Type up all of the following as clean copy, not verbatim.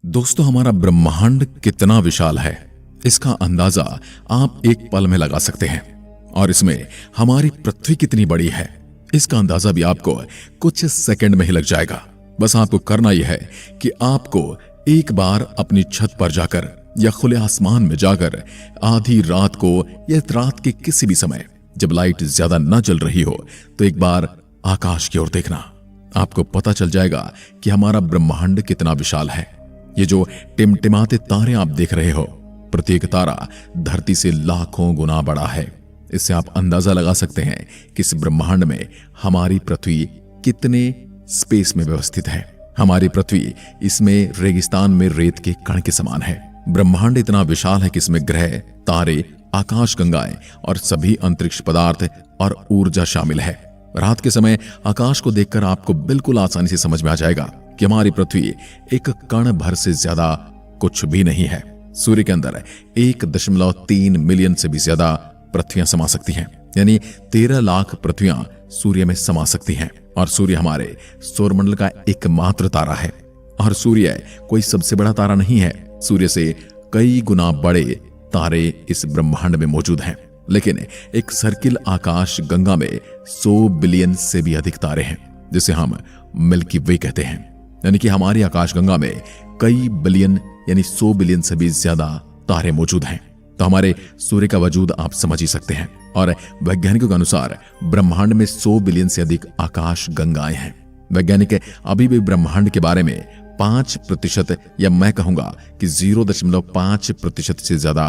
दोस्तों, हमारा ब्रह्मांड कितना विशाल है इसका अंदाजा आप एक पल में लगा सकते हैं, और इसमें हमारी पृथ्वी कितनी बड़ी है इसका अंदाजा भी आपको कुछ सेकंड में ही लग जाएगा। बस आपको करना यह है कि आपको एक बार अपनी छत पर जाकर या खुले आसमान में जाकर आधी रात को या रात के किसी भी समय जब लाइट ज्यादा न जल रही हो तो एक बार आकाश की ओर देखना। आपको पता चल जाएगा कि हमारा ब्रह्मांड कितना विशाल है। ये जो टिमटिमाते तारे आप देख रहे हो, प्रत्येक तारा धरती से लाखों गुना बड़ा है। इससे आप अंदाजा लगा सकते हैं कि इस ब्रह्मांड में हमारी पृथ्वी कितने स्पेस में व्यवस्थित है। हमारी पृथ्वी इसमें रेगिस्तान में रेत के कण के समान है। ब्रह्मांड इतना विशाल है कि इसमें ग्रह, तारे, आकाशगंगाएं और सभी अंतरिक्ष पदार्थ और ऊर्जा शामिल है। रात के समय आकाश को देखकर आपको बिल्कुल आसानी से समझ में आ जाएगा कि हमारी पृथ्वी एक कण भर से ज्यादा कुछ भी नहीं है। सूर्य के अंदर 1.3 मिलियन से भी ज्यादा पृथ्वियां समा सकती हैं, यानी 13 लाख पृथ्वियां सूर्य में समा सकती हैं। और सूर्य हमारे सौरमंडल का एकमात्र तारा है। और सूर्य कोई सबसे बड़ा तारा नहीं है, सूर्य से कई गुना बड़े तारे इस ब्रह्मांड में मौजूद हैं। लेकिन एक सर्किल आकाश गंगा में 100 बिलियन से भी अधिक तारे हैं, जिसे हम मिल्की वे कहते हैं। यानी कि हमारी आकाशगंगा में कई बिलियन यानी 100 बिलियन से भी ज्यादा तारे मौजूद हैं। तो हमारे सूर्य का वजूद आप समझ ही सकते हैं। और वैज्ञानिकों के अनुसार ब्रह्मांड में 100 बिलियन से अधिक आकाश गंगाएं हैं। वैज्ञानिक अभी भी ब्रह्मांड के बारे में 5% या मैं कहूंगा कि 0.5% से ज्यादा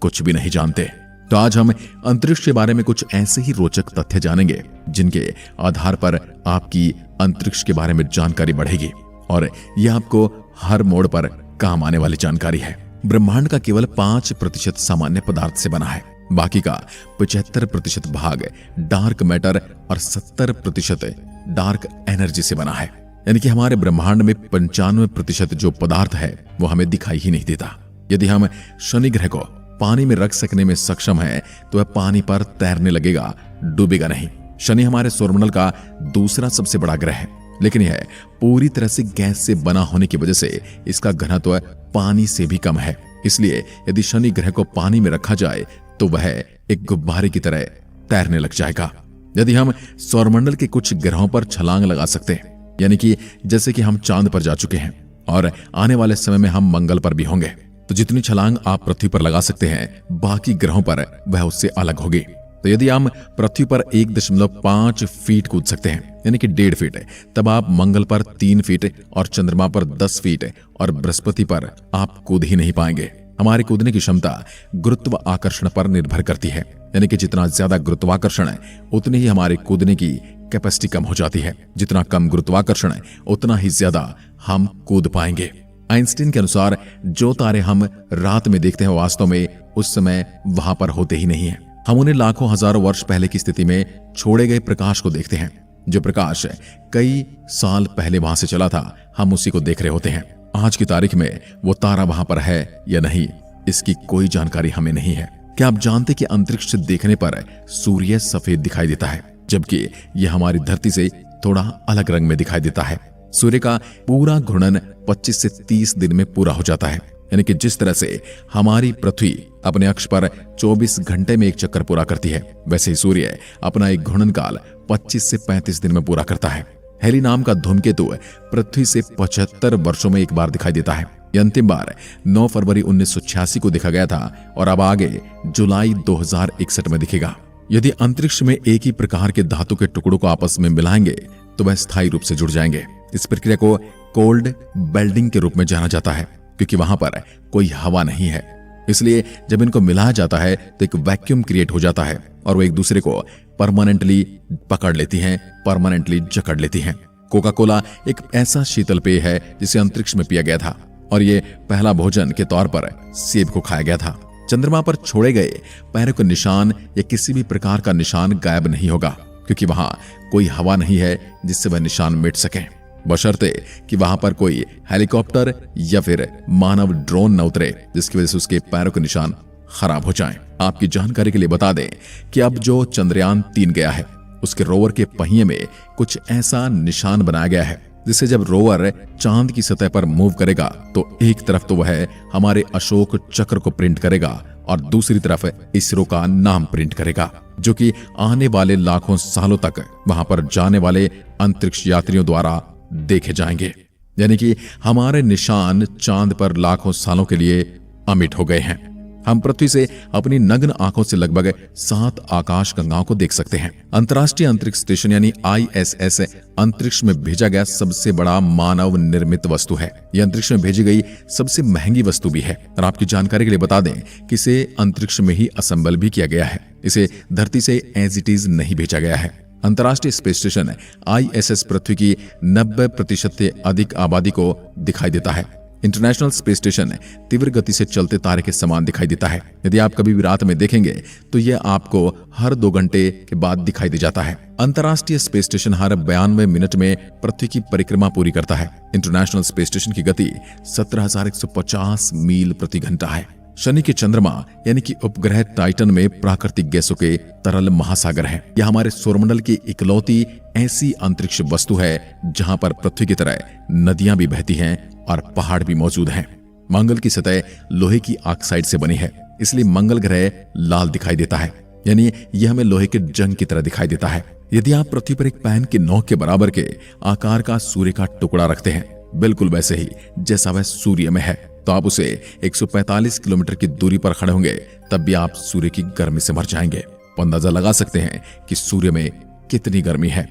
कुछ भी नहीं जानते। तो आज हम अंतरिक्ष के बारे में कुछ ऐसे ही रोचक तथ्य जानेंगे जिनके आधार पर आपकी अंतरिक्ष के बारे में जानकारी बढ़ेगी, और यह आपको हर मोड़ पर काम आने वाली जानकारी है। ब्रह्मांड का केवल 5% सामान्य पदार्थ से बना है। बाकी का 75% भाग डार्क मैटर और 70% डार्क एनर्जी से बना है। यानी कि हमारे ब्रह्मांड में 95% जो पदार्थ है वो हमें दिखाई ही नहीं देता। यदि हम शनि ग्रह को पानी में रख सकने में सक्षम है तो वह पानी पर तैरने लगेगा, डूबेगा नहीं। शनि हमारे सौरमंडल का दूसरा सबसे बड़ा ग्रह है, लेकिन यह पूरी तरह से गैस से बना होने की वजह से इसका घनत्व पानी से भी कम है। इसलिए यदि शनि ग्रह को पानी में रखा जाए तो वह एक गुब्बारे की तरह तैरने लग जाएगा। यदि हम सौरमंडल के कुछ ग्रहों पर छलांग लगा सकते हैं, यानी कि जैसे कि हम चांद पर जा चुके हैं और आने वाले समय में हम मंगल पर भी होंगे, तो जितनी छलांग आप पृथ्वी पर लगा सकते हैं बाकी ग्रहों पर वह उससे अलग होगी। तो यदि हम पृथ्वी पर 1.5 फीट कूद सकते हैं, यानी कि 1.5 फीट, तब आप मंगल पर 3 फीट और चंद्रमा पर 10 फीट और बृहस्पति पर आप कूद ही नहीं पाएंगे। हमारे कूदने की क्षमता गुरुत्व आकर्षण पर निर्भर करती है, यानी कि जितना ज्यादा गुरुत्वाकर्षण है उतनी ही हमारे कूदने की कैपेसिटी कम हो जाती है। जितना कम गुरुत्वाकर्षण है उतना ही ज्यादा हम कूद पाएंगे। आइंस्टीन के अनुसार जो तारे हम रात में देखते हैं वास्तव में उस समय वहां पर होते ही नहीं है। हम उन्हें लाखों हजारों वर्ष पहले की स्थिति में छोड़े गए प्रकाश को देखते हैं। जो प्रकाश कई साल पहले वहां से चला था, हम उसी को देख रहे होते हैं। आज की तारीख में वो तारा वहां पर है या नहीं, इसकी कोई जानकारी हमें नहीं है। क्या आप जानते कि अंतरिक्ष से देखने पर सूर्य सफेद दिखाई देता है, जबकि यह हमारी धरती से थोड़ा अलग रंग में दिखाई देता है। सूर्य का पूरा घूर्णन 25 से 30 दिन में पूरा हो जाता है। यानी कि जिस तरह से हमारी पृथ्वी अपने अक्ष पर 24 घंटे में एक चक्कर पूरा करती है, वैसे ही सूर्य अपना एक घूर्णन काल 25 से 35 दिन में पूरा करता है। हेली नाम का धूमकेतु पृथ्वी से 75 वर्षों में एक बार दिखाई देता है। यह अंतिम बार 9 फरवरी 1986 को देखा गया था और अब आगे जुलाई 2061 में दिखेगा। यदि अंतरिक्ष में एक ही प्रकार के धातु के टुकड़ों को आपस में मिलाएंगे तो वह स्थायी रूप से जुड़ जाएंगे। इस प्रक्रिया को कोल्ड बेल्डिंग के रूप में जाना जाता है, क्योंकि वहां पर कोई हवा नहीं है। इसलिए जब इनको मिलाया जाता है तो एक वैक्यूम क्रिएट हो जाता है और वो एक दूसरे को परमानेंटली पकड़ लेती हैं, परमानेंटली जकड़ लेती हैं। कोका कोला एक ऐसा शीतल पेय है जिसे अंतरिक्ष में पिया गया था और ये पहला भोजन के तौर पर सेब को खाया गया था। चंद्रमा पर छोड़े गए पैरों के निशान या किसी भी प्रकार का निशान गायब नहीं होगा, क्योंकि वहां कोई हवा नहीं है जिससे वह निशान मिट सके, बशर्ते कि वहां पर कोई हेलीकॉप्टर या फिर मानव ड्रोन न उतरे जिसकी वजह से उसके पैरों के निशान खराब हो जाएं। आपकी जानकारी के लिए बता दें कि अब जो चंद्रयान 3 गया है उसके रोवर के पहिए में कुछ ऐसा निशान बनाया गया है जिससे जब रोवर चांद की सतह पर मूव करेगा तो एक तरफ तो वह हमारे अशोक चक्र को प्रिंट करेगा और दूसरी तरफ इसरो का नाम प्रिंट करेगा, जो कि आने वाले लाखों सालों तक वहां पर जाने वाले अंतरिक्ष यात्रियों द्वारा देखे जाएंगे। यानी कि हमारे निशान चांद पर लाखों सालों के लिए अमिट हो गए हैं। हम पृथ्वी से अपनी नग्न आंखों से लगभग 7 आकाश गंगाओं को देख सकते हैं। अंतर्राष्ट्रीय अंतरिक्ष स्टेशन यानी ISS अंतरिक्ष में भेजा गया सबसे बड़ा मानव निर्मित वस्तु है। यह अंतरिक्ष में भेजी गई सबसे महंगी वस्तु भी है। और आपकी जानकारी के लिए बता दें कि इसे अंतरिक्ष में ही असेंबल भी किया गया है। इसे धरती से एज इट इज नहीं भेजा गया है। अंतर्राष्ट्रीय स्पेस स्टेशन ISS पृथ्वी की 90% से अधिक आबादी को दिखाई देता है। इंटरनेशनल स्पेस स्टेशन तीव्र गति से चलते तारे के समान दिखाई देता है। यदि आप कभी भी रात में देखेंगे तो यह आपको हर 2 घंटे के बाद दिखाई दे जाता है। अंतर्राष्ट्रीय स्पेस स्टेशन हर 92 मिनट में पृथ्वी की परिक्रमा पूरी करता है। इंटरनेशनल स्पेस स्टेशन की गति 17,150 मील प्रति घंटा है। शनि के चंद्रमा यानी कि उपग्रह टाइटन में प्राकृतिक गैसों के तरल महासागर है। यह हमारे सौरमंडल की इकलौती ऐसी अंतरिक्ष वस्तु है जहां पर पृथ्वी की तरह नदियां भी बहती हैं और पहाड़ भी मौजूद हैं। मंगल की सतह लोहे की ऑक्साइड से बनी है, इसलिए मंगल ग्रह लाल दिखाई देता है। यानी यह हमें लोहे के जंग की तरह दिखाई देता है। यदि आप पृथ्वी पर एक पैन की नोक के बराबर के आकार का सूर्य का टुकड़ा रखते हैं, बिल्कुल वैसे ही जैसा वह सूर्य में है, तो आप उसे 145 किलोमीटर की दूरी पर खड़े होंगे तब भी आप सूर्य की गर्मी से मर जाएंगे। तो अंदाजा लगा सकते हैं कि सूर्य में कितनी गर्मी है।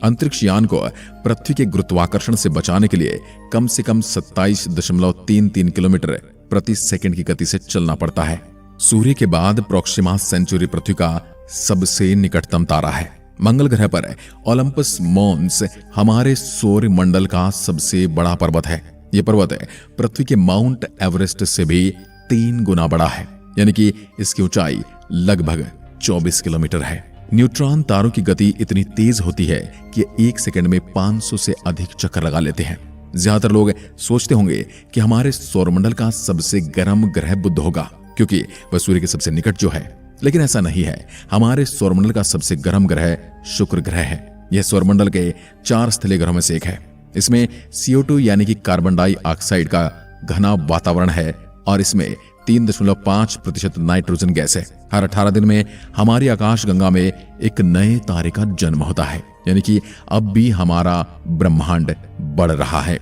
अंतरिक्ष यान को पृथ्वी के गुरुत्वाकर्षण से बचाने के लिए कम से कम 27.33 किलोमीटर प्रति सेकंड की गति से चलना पड़ता है। सूर्य के बाद प्रोक्सिमा सेंचुरी पृथ्वी का सबसे निकटतम तारा है। मंगल ग्रह पर ओलंपस मॉन्स हमारे सौर मंडल का सबसे बड़ा पर्वत है। यह पर्वत पृथ्वी के माउंट एवरेस्ट से भी 3 गुना बड़ा है, यानी कि इसकी ऊंचाई लगभग 24 किलोमीटर है। न्यूट्रॉन तारों की गति इतनी तेज होती है कि 1 सेकंड में 500 से अधिक चक्कर लगा लेते हैं। ज्यादातर लोग सोचते होंगे कि हमारे सौरमंडल का सबसे गर्म ग्रह बुध होगा, क्योंकि वह सूर्य के सबसे निकट जो है, लेकिन ऐसा नहीं है। हमारे सौरमंडल का सबसे गर्म ग्रह शुक्र ग्रह है। यह सौरमंडल के 4 स्थलीय ग्रहों में से एक है। इसमें CO2 यानी कि कार्बन डाइऑक्साइड का घना वातावरण है और इसमें 3.5% नाइट्रोजन गैस है। हर 18 दिन में हमारी आकाशगंगा में एक नए तारे का जन्म होता है, यानी कि अब भी हमारा ब्रह्मांड बढ़ रहा है।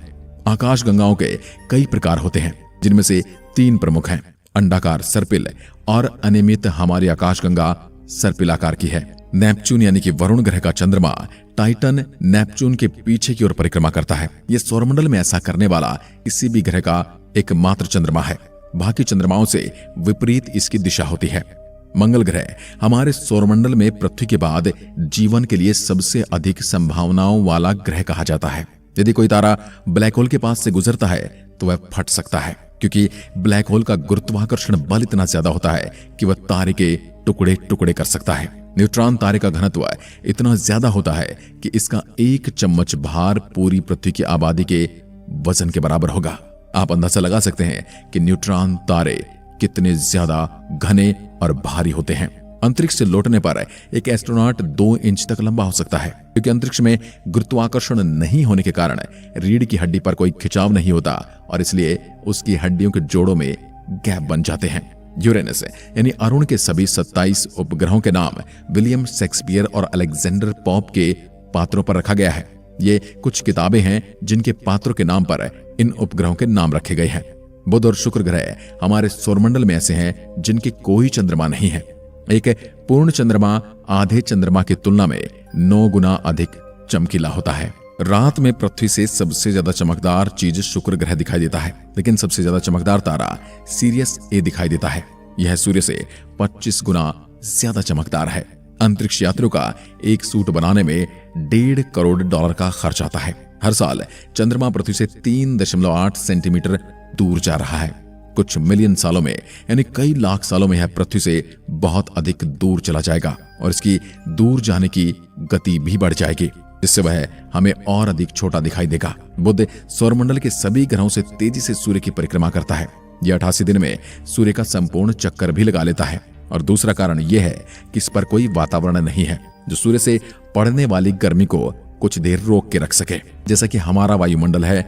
आकाशगंगाओं के कई प्रकार होते हैं, जिनमें से 3 प्रमुख हैं। अंडाकार सर्पिल और अनियमित हमारी आकाशगंगा सर्पिल आकार की है। नेपच्यून यानी कि वरुण ग्रह का चंद्रमा टाइटन नेपच्यून के पीछे की ओर परिक्रमा करता है। यह सौरमंडल में ऐसा करने वाला किसी भी ग्रह का एकमात्र चंद्रमा है। बाकी चंद्रमाओं से विपरीत इसकी दिशा होती है। मंगल ग्रह हमारे सौरमंडल में पृथ्वी के बाद जीवन के लिए सबसे अधिक संभावनाओं वाला ग्रह कहा जाता है। यदि कोई तारा ब्लैक होल के पास से गुजरता है तो वह फट सकता है, क्योंकि ब्लैक होल का गुरुत्वाकर्षण बल इतना ज्यादा होता है कि वह तारे के टुकड़े टुकड़े कर सकता है। न्यूट्रॉन तारे का घनत्व इतना ज्यादा होता है कि इसका 1 चम्मच भार पूरी पृथ्वी की आबादी के वजन के बराबर होगा। आप अंदाजा लगा सकते हैं कि न्यूट्रॉन तारे कितने ज्यादा घने और भारी होते हैं। अंतरिक्ष से लौटने पर एक एस्ट्रोनॉट 2 इंच तक लंबा हो सकता है, क्योंकि अंतरिक्ष में गुरुत्वाकर्षण नहीं होने के कारण रीढ़ की हड्डी पर कोई खिंचाव नहीं होता और इसलिए उसकी हड्डियों के जोड़ों में गैप बन जाते हैं। यूरेनस यानी अरुण के सभी 27 उपग्रहों के नाम विलियम शेक्सपियर और अलेक्जेंडर पॉप के पात्रों पर रखा गया है। ये कुछ किताबें हैं जिनके पात्रों के नाम पर इन उपग्रहों के नाम रखे गए हैं। बुध और शुक्र ग्रह हमारे सौरमंडल में ऐसे हैं जिनके कोई चंद्रमा नहीं है। एक पूर्ण चंद्रमा आधे चंद्रमा की तुलना में 9 गुना अधिक चमकीला होता है। रात में पृथ्वी से सबसे ज्यादा चमकदार चीज शुक्र ग्रह दिखाई देता है, लेकिन सबसे ज्यादा चमकदार तारा सीरियस ए दिखाई देता है। यह सूर्य से 25 गुना ज्यादा चमकदार है। अंतरिक्ष यात्रियों का एक सूट बनाने में $1.5 करोड़ का खर्च आता है। हर साल चंद्रमा पृथ्वी से 3.8 सेंटीमीटर दूर जा रहा है। कुछ मिलियन सालों में यानी कई लाख सालों में यह पृथ्वी से बहुत अधिक दूर चला जाएगा और इसकी दूर जाने की गति भी बढ़ जाएगी, जिससे वह हमें और अधिक छोटा दिखाई देगा। बुध सौरमंडल के सभी ग्रहों से तेजी से सूर्य की परिक्रमा करता है। यह 88 दिन में सूर्य का संपूर्ण चक्कर भी लगा लेता है। और दूसरा कारण यह है कि इस पर कोई वातावरण नहीं है जो सूर्य से पड़ने वाली गर्मी को कुछ देर रोक के रख सके। जैसा कि हमारा वायुमंडल है,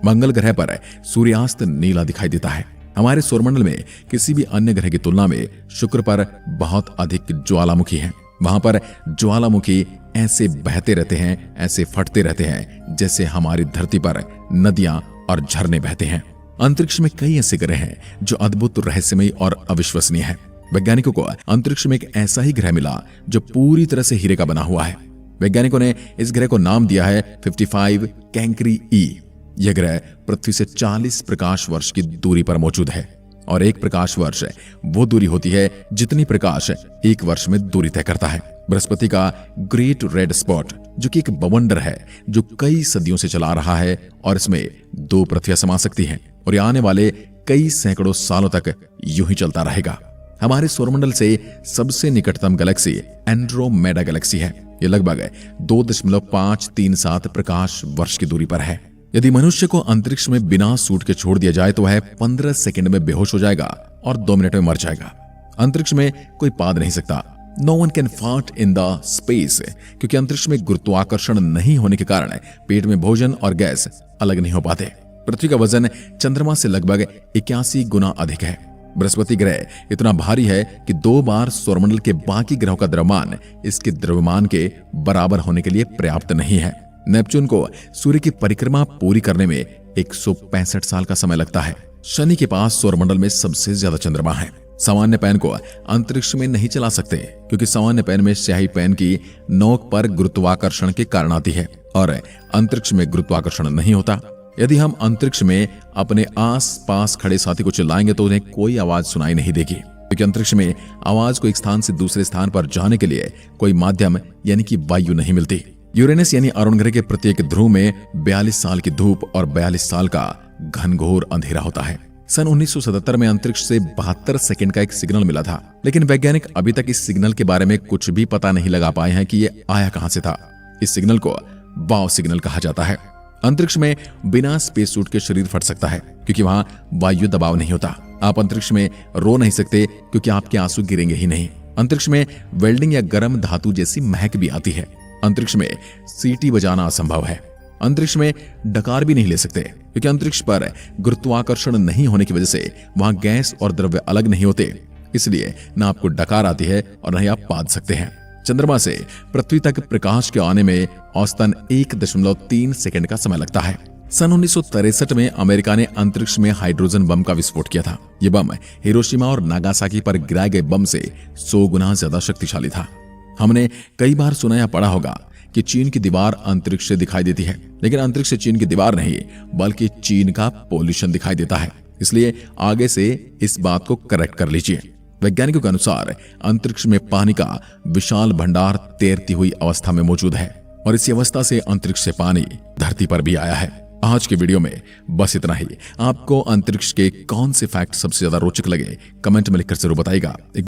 मंगल ग्रह पर सूर्यास्त नीला दिखाई देता है। हमारे सौरमंडल में किसी भी अन्य ग्रह की तुलना में शुक्र पर बहुत अधिक ज्वालामुखी हैं। वहां पर ज्वालामुखी ऐसे बहते रहते हैं, ऐसे फटते रहते हैं जैसे हमारी धरती पर नदियां और झरने बहते हैं। अंतरिक्ष में कई ऐसे ग्रह हैं जो अद्भुत, रहस्यमयी और अविश्वसनीय है। वैज्ञानिकों को अंतरिक्ष में एक ऐसा ही ग्रह मिला जो पूरी तरह से हीरे का बना हुआ है। वैज्ञानिकों ने इस ग्रह को नाम दिया है 55 कैंकरी ई। यह ग्रह पृथ्वी से 40 प्रकाश वर्ष की दूरी पर मौजूद है और एक प्रकाश वर्ष वो दूरी होती है जितनी प्रकाश एक वर्ष में दूरी तय करता है। बृहस्पति का ग्रेट रेड स्पॉट जो कि एक बवंडर है जो कई सदियों से चला रहा है और इसमें 2 पृथ्वियां समा सकती हैं और ये आने वाले कई सैकड़ों सालों तक यूं ही चलता रहेगा। हमारे सौरमंडल से सबसे निकटतम गैलेक्सी एंड्रोमेडा गैलेक्सी है। यह लगभग 2.537 प्रकाश वर्ष की दूरी पर है। यदि मनुष्य को अंतरिक्ष में बिना सूट के छोड़ दिया जाए तो वह 15 सेकंड में बेहोश हो जाएगा और 2 मिनट में मर जाएगा। अंतरिक्ष में कोई पाद नहीं सकता। No one can fart in the space, क्योंकि अंतरिक्ष में गुरुत्वाकर्षण नहीं होने के कारण पेट में भोजन और गैस अलग नहीं हो पाते। पृथ्वी का वजन चंद्रमा से लगभग 81 गुना अधिक है। बृहस्पति ग्रह इतना भारी है कि 2 बार सौरमंडल के बाकी ग्रहों का द्रव्यमान इसके द्रव्यमान के बराबर होने के लिए पर्याप्त नहीं है। नेपच्यून को सूर्य की परिक्रमा पूरी करने में 165 साल का समय लगता है। शनि के पास सौरमंडल में सबसे ज्यादा चंद्रमा है। सामान्य पेन को अंतरिक्ष में नहीं चला सकते क्योंकि सामान्य पेन में स्याही पेन की नोक पर गुरुत्वाकर्षण के कारण आती है और अंतरिक्ष में गुरुत्वाकर्षण नहीं होता। यदि हम अंतरिक्ष में अपने आस पास खड़े साथी को चिल्लाएंगे तो उन्हें कोई आवाज सुनाई नहीं देगी, क्योंकि अंतरिक्ष में आवाज को एक स्थान से दूसरे स्थान पर जाने के लिए कोई माध्यम यानी कि वायु नहीं मिलती। यूरेनस यानी अरुण ग्रह के प्रत्येक ध्रुव में 42 साल की धूप और 42 साल का घनघोर अंधेरा होता है। सन 1977 में अंतरिक्ष से 72 सेकंड का एक सिग्नल मिला था, लेकिन वैज्ञानिक अभी तक इस सिग्नल के बारे में कुछ भी पता नहीं लगा पाए हैं कि ये आया कहां से था। इस सिग्नल को वाव सिग्नल कहा जाता है। अंतरिक्ष में बिना स्पेस सूट के शरीर फट सकता है क्योंकि वहां वायु दबाव नहीं होता। आप अंतरिक्ष में रो नहीं सकते क्योंकि आपके आंसू गिरेंगे ही नहीं। अंतरिक्ष में वेल्डिंग या गर्म धातु जैसी महक भी आती है। अंतरिक्ष में सीटी बजाना असंभव है। अंतरिक्ष में डकार भी नहीं ले सकते क्योंकि अंतरिक्ष पर गुरुत्वाकर्षण नहीं होने की वजह से वहां गैस और द्रव्य अलग नहीं होते, इसलिए न आपको डकार आती है और न ही आप पाद सकते हैं। चंद्रमा से पृथ्वी तक प्रकाश के आने में औसतन 1.3 सेकंड का समय लगता है। सन 1963 में अमेरिका ने अंतरिक्ष में हाइड्रोजन बम का विस्फोट किया था। यह बम हिरोशिमा और नागासाकी पर गिराए गए बम से 100 गुना ज्यादा शक्तिशाली था। हमने कई बार सुना या पढ़ा होगा कि चीन की दीवार अंतरिक्ष से दिखाई देती है, लेकिन अंतरिक्ष से चीन की दीवार नहीं बल्कि चीन का पोल्यूशन दिखाई देता है। इसलिए आगे से इस बात को करेक्ट कर लीजिए। वैज्ञानिकों के अनुसार अंतरिक्ष में पानी का विशाल भंडार तैरती हुई अवस्था में मौजूद है और इसी अवस्था से अंतरिक्ष से पानी धरती पर भी आया है। आज के वीडियो में बस इतना ही। आपको अंतरिक्ष के कौन से फैक्ट सबसे ज्यादा रोचक लगे कमेंट में लिखकर जरूर बताइएगा।